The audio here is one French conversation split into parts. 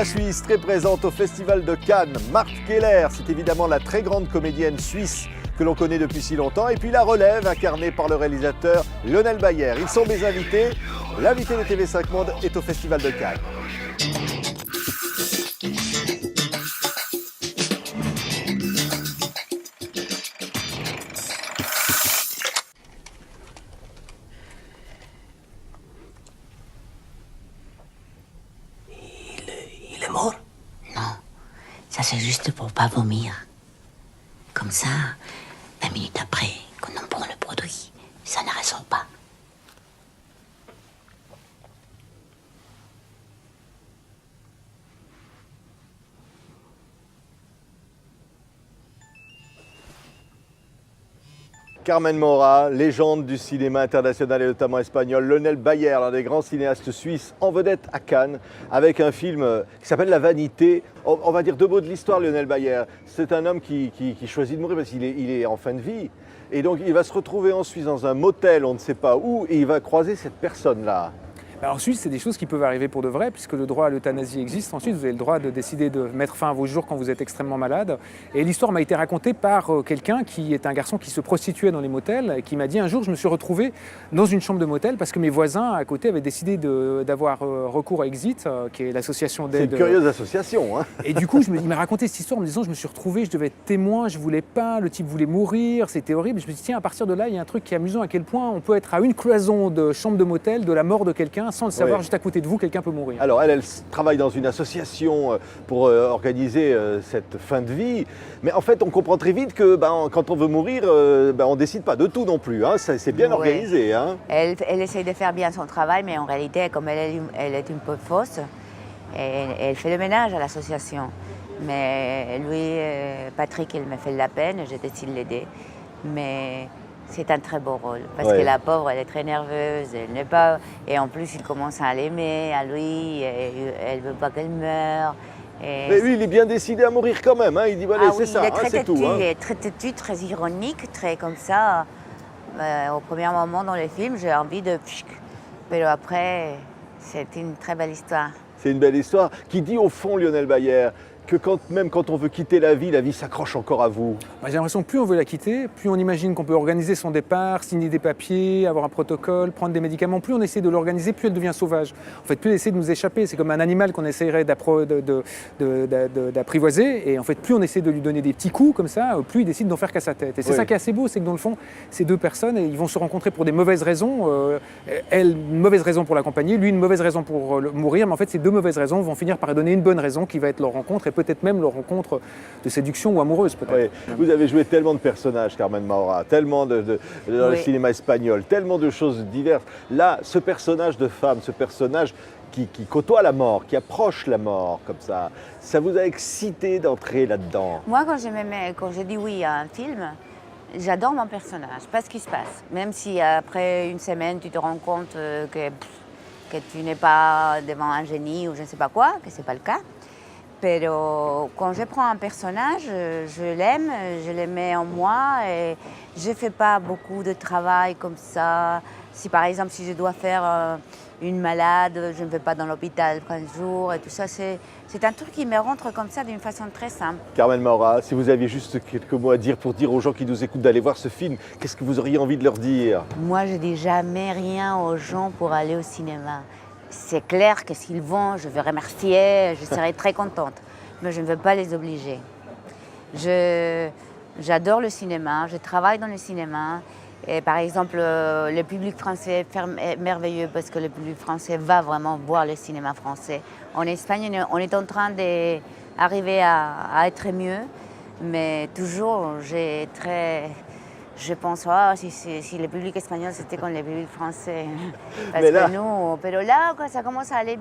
La Suisse, très présente au Festival de Cannes. Marthe Keller, c'est évidemment la très grande comédienne suisse que l'on connaît depuis si longtemps. Et puis la relève, incarnée par le réalisateur Lionel Bayer. Ils sont mes invités. L'invité de TV5 Monde est au Festival de Cannes. Il est mort? Non, ça c'est juste pour pas vomir. Comme ça, 20 minutes après, quand on prend le produit, ça ne ressort pas. Carmen Maura, légende du cinéma international et notamment espagnol, Lionel Bayer, l'un des grands cinéastes suisses, en vedette à Cannes, avec un film qui s'appelle La Vanité. On va dire deux mots de l'histoire, Lionel Bayer. C'est un homme qui choisit de mourir parce qu'il est en fin de vie. Et donc il va se retrouver en Suisse dans un motel, on ne sait pas où, et il va croiser cette personne-là. Alors, en Suisse, c'est des choses qui peuvent arriver pour de vrai, puisque le droit à l'euthanasie existe. Ensuite, vous avez le droit de décider de mettre fin à vos jours quand vous êtes extrêmement malade. Et l'histoire m'a été racontée par quelqu'un qui est un garçon qui se prostituait dans les motels et qui m'a dit un jour, je me suis retrouvé dans une chambre de motel parce que mes voisins à côté avaient décidé d'avoir recours à Exit, qui est l'association d'aide. C'est une curieuse association, hein. Et du coup, il m'a raconté cette histoire en me disant, je me suis retrouvé, je devais être témoin, je voulais pas, le type voulait mourir, c'était horrible. Je me suis dit, tiens, à partir de là, il y a un truc qui est amusant à quel point on peut être à une cloison de chambre de motel de la mort de quelqu'un sans le savoir, juste à côté de vous, quelqu'un peut mourir. Alors elle travaille dans une association pour organiser cette fin de vie, mais en fait on comprend très vite que quand on veut mourir, on ne décide pas de tout non plus, hein. C'est bien organisé. Hein. Elle essaye de faire bien son travail, mais en réalité, comme elle est un peu fausse, elle fait le ménage à l'association. Mais lui, Patrick, il me fait de la peine, je décide de l'aider. Mais c'est un très beau rôle, parce que la pauvre, elle est très nerveuse, elle n'est pas... Et en plus, il commence à l'aimer, à lui, elle ne veut pas qu'elle meure. Mais lui, il est bien décidé à mourir quand même, hein. Il dit, voilà, c'est ça, c'est tout. Il est très têtu, très ironique, très comme ça. Au premier moment dans le film, j'ai envie de... Mais après, c'est une très belle histoire. C'est une belle histoire qui dit au fond, Lionel Bayer, que même quand on veut quitter la vie s'accroche encore à vous. J'ai l'impression que plus on veut la quitter, plus on imagine qu'on peut organiser son départ, signer des papiers, avoir un protocole, prendre des médicaments. Plus on essaie de l'organiser, plus elle devient sauvage. En fait, plus elle essaie de nous échapper. C'est comme un animal qu'on essaierait d'apprivoiser. Et en fait, plus on essaie de lui donner des petits coups comme ça, plus il décide d'en faire qu'à sa tête. Et c'est ça qui est assez beau, c'est que dans le fond, ces deux personnes, ils vont se rencontrer pour des mauvaises raisons. Elle, une mauvaise raison pour l'accompagner, lui, une mauvaise raison pour mourir. Mais en fait, ces deux mauvaises raisons vont finir par donner une bonne raison qui va être leur rencontre. Et peut-être même leur rencontre de séduction ou amoureuse, peut-être. Oui. Vous avez joué tellement de personnages, Carmen Maura, tellement dans le cinéma espagnol, tellement de choses diverses. Là, ce personnage de femme, ce personnage qui côtoie la mort, qui approche la mort comme ça vous a excité d'entrer là-dedans? Moi, quand je dis oui à un film, j'adore mon personnage, pas ce qui se passe. Même si après une semaine, tu te rends compte que tu n'es pas devant un génie ou je ne sais pas quoi, que ce n'est pas le cas. Mais quand je prends un personnage, je l'aime, je le mets en moi et je ne fais pas beaucoup de travail comme ça. Si par exemple, si je dois faire une malade, je ne vais pas dans l'hôpital 15 jours et tout ça, c'est un truc qui me rentre comme ça d'une façon très simple. Carmen Maura, si vous aviez juste quelques mots à dire pour dire aux gens qui nous écoutent d'aller voir ce film, qu'est-ce que vous auriez envie de leur dire? Moi, je ne dis jamais rien aux gens pour aller au cinéma. C'est clair que s'ils vont, je vais remercier, je serai très contente. Mais je ne veux pas les obliger. J'adore le cinéma, je travaille dans le cinéma. Et par exemple, le public français est merveilleux parce que le public français va vraiment voir le cinéma français. En Espagne, on est en train d'arriver à être mieux, mais toujours, je pense, si le public espagnol c'était comme le public français. Parce que nous, mais là, ça commence à aller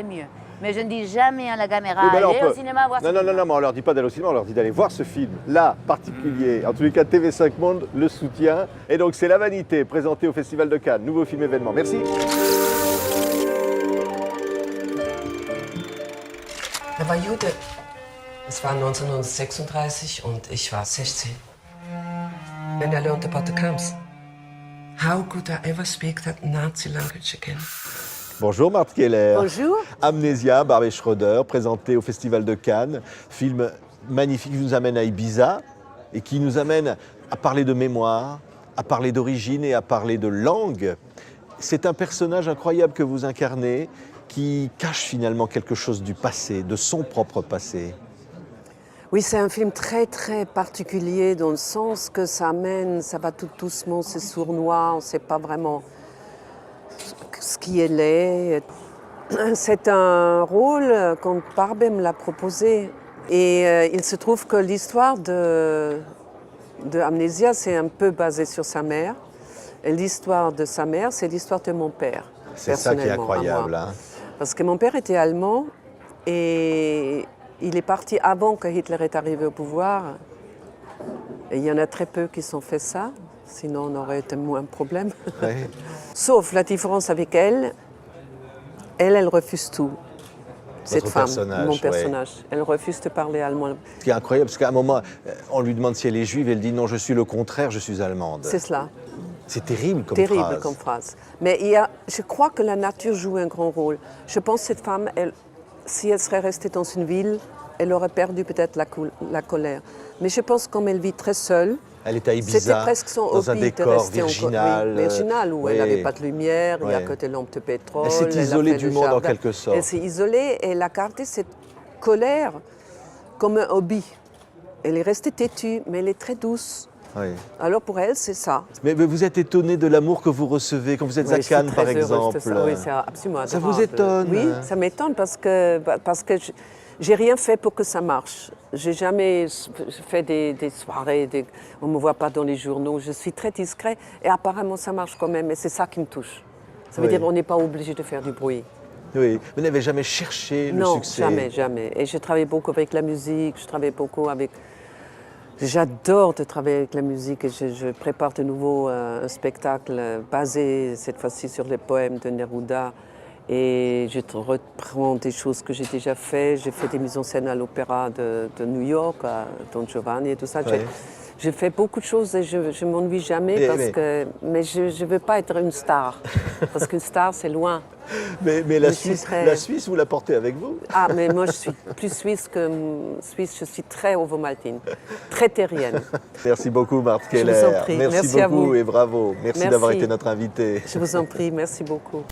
mieux. Mais je ne dis jamais à la caméra, allez au cinéma voir ce film. Non, mais on leur dit pas d'aller au cinéma, on leur dit d'aller voir ce film, là, particulier. En tous les cas, TV5 Monde le soutient. Et donc, c'est La Vanité, présentée au Festival de Cannes. Nouveau film événement. Merci. Er war Jude. Es war 1936 und ich war 16. When I learned about the camps, how could I ever speak that Nazi language again? Bonjour Marthe Keller. Bonjour. Amnésia, Barbet Schroeder, présenté au Festival de Cannes. Film magnifique qui nous amène à Ibiza et qui nous amène à parler de mémoire, à parler d'origine et à parler de langue. C'est un personnage incroyable que vous incarnez qui cache finalement quelque chose du passé, de son propre passé. Oui, c'est un film très très particulier dans le sens que ça amène, ça va tout doucement, c'est sournois, on ne sait pas vraiment ce qui elle est. C'est un rôle quand Barbet me l'a proposé et il se trouve que l'histoire de Amnésia, c'est un peu basé sur sa mère. Et l'histoire de sa mère, c'est l'histoire de mon père. C'est ça qui est incroyable. Hein. Parce que mon père était allemand et il est parti avant que Hitler est arrivé au pouvoir. Et il y en a très peu qui sont fait ça, sinon on aurait été moins de problèmes. Ouais. Sauf la différence avec elle, elle refuse tout. Cette femme, mon personnage, elle refuse de parler allemand. Ce qui est incroyable, parce qu'à un moment, on lui demande si elle est juive, elle dit non, je suis le contraire, je suis allemande. C'est cela. C'est terrible comme Terrible phrase. comme phrase. Mais je crois que la nature joue un grand rôle. Je pense que cette femme, si elle serait restée dans une ville, elle aurait perdu peut-être la colère. Mais je pense que comme elle vit très seule, elle est à c'était Ibiza, presque son dans un hobby de décor rester virginal. Virginal, où elle oui. n'avait pas de lumière, il n'y a Ouais. que des lampes de pétrole. Elle s'est isolée a fait du le monde en jardin. quelque sorte. Elle s'est isolée et elle a gardé cette colère comme un hobby. Elle est restée têtue, mais elle est très douce. Oui. Alors pour elle, c'est ça. Mais vous êtes étonné de l'amour que vous recevez quand vous êtes Oui, à je suis Cannes, très par heureuse exemple. de ça. Oui, c'est absolument Ça adorable. vous étonne? Oui, ça m'étonne parce que j'ai rien fait pour que ça marche. J'ai jamais fait des soirées, on ne me voit pas dans les journaux. Je suis très discret et apparemment ça marche quand même. Et c'est ça qui me touche. Ça veut Oui. dire qu'on n'est pas obligé de faire du bruit. Oui. Vous n'avez jamais cherché le Non, succès? jamais, jamais. Et je travaille beaucoup avec la musique, je travaille beaucoup avec... J'adore de travailler avec la musique et je prépare de nouveau un spectacle basé cette fois-ci sur les poèmes de Neruda. Et je reprends des choses que j'ai déjà faites. J'ai fait des mises en scène à l'opéra de New York, à Don Giovanni et tout ça. Oui. J'ai fait beaucoup de choses et je ne m'ennuie jamais mais je ne veux pas être une star. Parce qu'une star, c'est loin. Mais la Je suis Suisse, très- la Suisse, vous la portez avec vous? Ah, mais moi, je suis plus suisse que suisse. Je suis très ovomaltine, très terrienne. Merci beaucoup, Marthe Keller. vous en prie. Merci à beaucoup vous. et bravo. Merci d'avoir Merci. été notre invité. Je vous en prie, merci beaucoup.